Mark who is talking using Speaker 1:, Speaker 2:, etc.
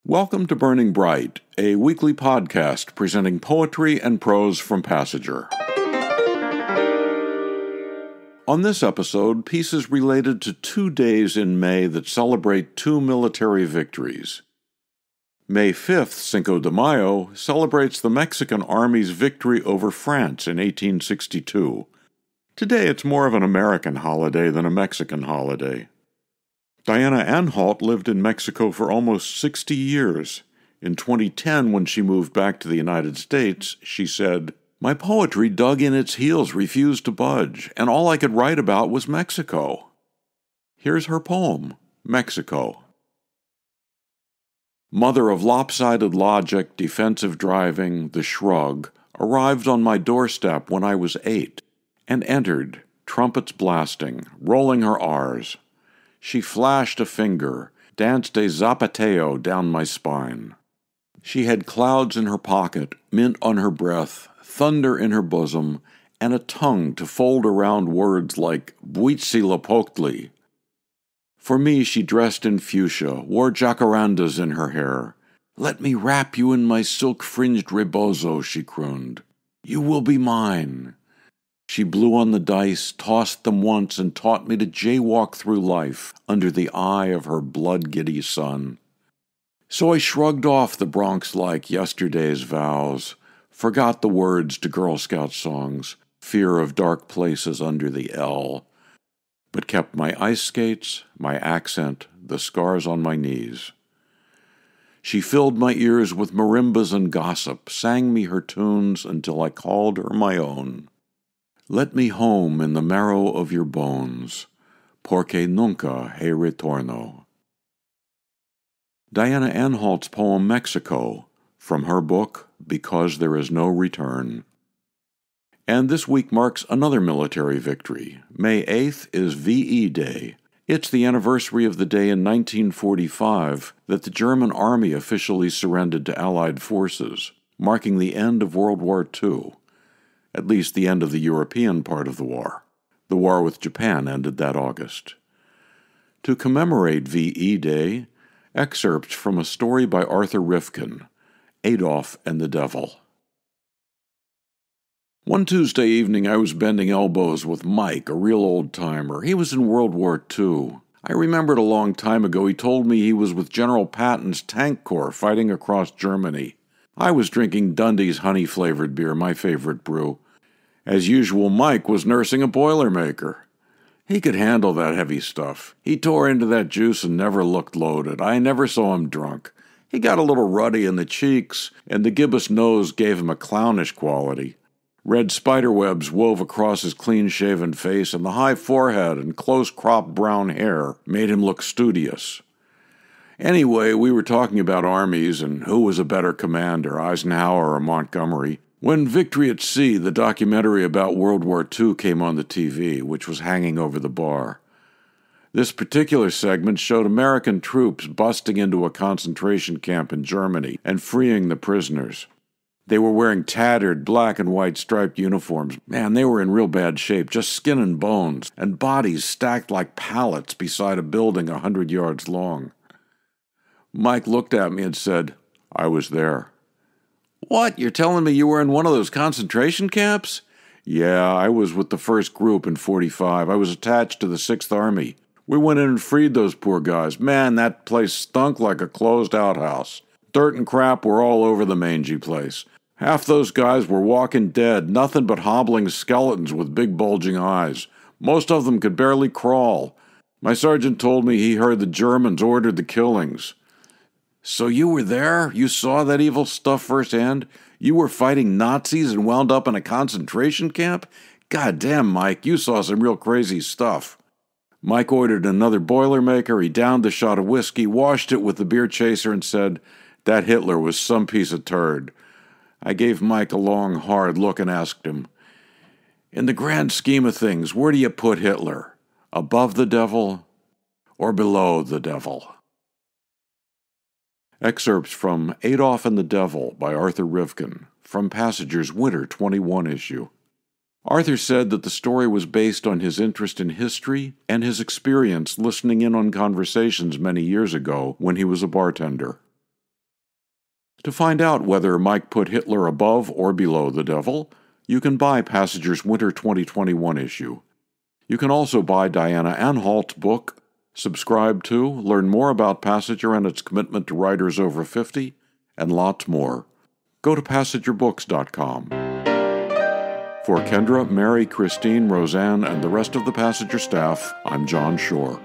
Speaker 1: Welcome to Burning Bright, a weekly podcast presenting poetry and prose from Passenger. On this episode, pieces related to 2 days in May that celebrate 2 military victories. May 5th, Cinco de Mayo, celebrates the Mexican Army's victory over France in 1862. Today it's more of an American holiday than a Mexican holiday. Diana Anhalt lived in Mexico for almost 60 years. In 2010, when she moved back to the United States, she said, "My poetry dug in its heels, refused to budge, and all I could write about was Mexico." Here's her poem, Mexico. Mother of lopsided logic, defensive driving, the shrug, arrived on my doorstep when I was 8, and entered, trumpets blasting, rolling her R's. She flashed a finger, danced a zapateo down my spine. She had clouds in her pocket, mint on her breath, thunder in her bosom, and a tongue to fold around words like Huitzilopochtli. For me she dressed in fuchsia, wore jacarandas in her hair. "Let me wrap you in my silk-fringed rebozo," she crooned. "You will be mine." She blew on the dice, tossed them once, and taught me to jaywalk through life under the eye of her blood-giddy sun. So I shrugged off the Bronx-like yesterday's vows, forgot the words to Girl Scout songs, fear of dark places under the L, but kept my ice skates, my accent, the scars on my knees. She filled my ears with marimbas and gossip, sang me her tunes until I called her my own. Let me home in the marrow of your bones, porque nunca he retorno. Diana Anhalt's poem Mexico, from her book Because There Is No Return. And this week marks another military victory. May 8th is VE Day. It's the anniversary of the day in 1945 that the German army officially surrendered to Allied forces, marking the end of World War II. At least the end of the European part of the war. The war with Japan ended that August. To commemorate VE Day, excerpts from a story by Arthur Rivkin, Adolf and the Devil. One Tuesday evening I was bending elbows with Mike, a real old-timer. He was in World War II. I remembered a long time ago he told me he was with General Patton's Tank Corps fighting across Germany. I was drinking Dundee's honey-flavored beer, my favorite brew. As usual, Mike was nursing a Boilermaker. He could handle that heavy stuff. He tore into that juice and never looked loaded. I never saw him drunk. He got a little ruddy in the cheeks, and the gibbous nose gave him a clownish quality. Red spiderwebs wove across his clean-shaven face, and the high forehead and close-cropped brown hair made him look studious. Anyway, we were talking about armies and who was a better commander, Eisenhower or Montgomery, when Victory at Sea, the documentary about World War II, came on the TV, which was hanging over the bar. This particular segment showed American troops busting into a concentration camp in Germany and freeing the prisoners. They were wearing tattered black and white striped uniforms. Man, they were in real bad shape, just skin and bones, and bodies stacked like pallets beside a building 100 yards long. Mike looked at me and said, "I was there." "What, you're telling me you were in one of those concentration camps?" "Yeah, I was with the first group in 45. I was attached to the 6th Army. We went in and freed those poor guys. Man, that place stunk like a closed outhouse. Dirt and crap were all over the mangy place. Half those guys were walking dead, nothing but hobbling skeletons with big bulging eyes. Most of them could barely crawl. My sergeant told me he heard the Germans ordered the killings." "So you were there? You saw that evil stuff firsthand? You were fighting Nazis and wound up in a concentration camp? God damn, Mike, you saw some real crazy stuff." Mike ordered another Boilermaker, he downed a shot of whiskey, washed it with the beer chaser, and said, "That Hitler was some piece of turd." I gave Mike a long, hard look and asked him, "In the grand scheme of things, where do you put Hitler? Above the devil or below the devil?" Excerpts from Adolf and the Devil by Arthur Rivkin, from Passenger's Winter 21 issue. Arthur said that the story was based on his interest in history and his experience listening in on conversations many years ago when he was a bartender. To find out whether Mike put Hitler above or below the devil, you can buy Passager's Winter 2021 issue. You can also buy Diana Anhalt's book, subscribe to, learn more about Passager and its commitment to writers over 50, and lots more. Go to PassagerBooks.com. For Kendra, Mary, Christine, Roseanne, and the rest of the Passager staff, I'm John Shore.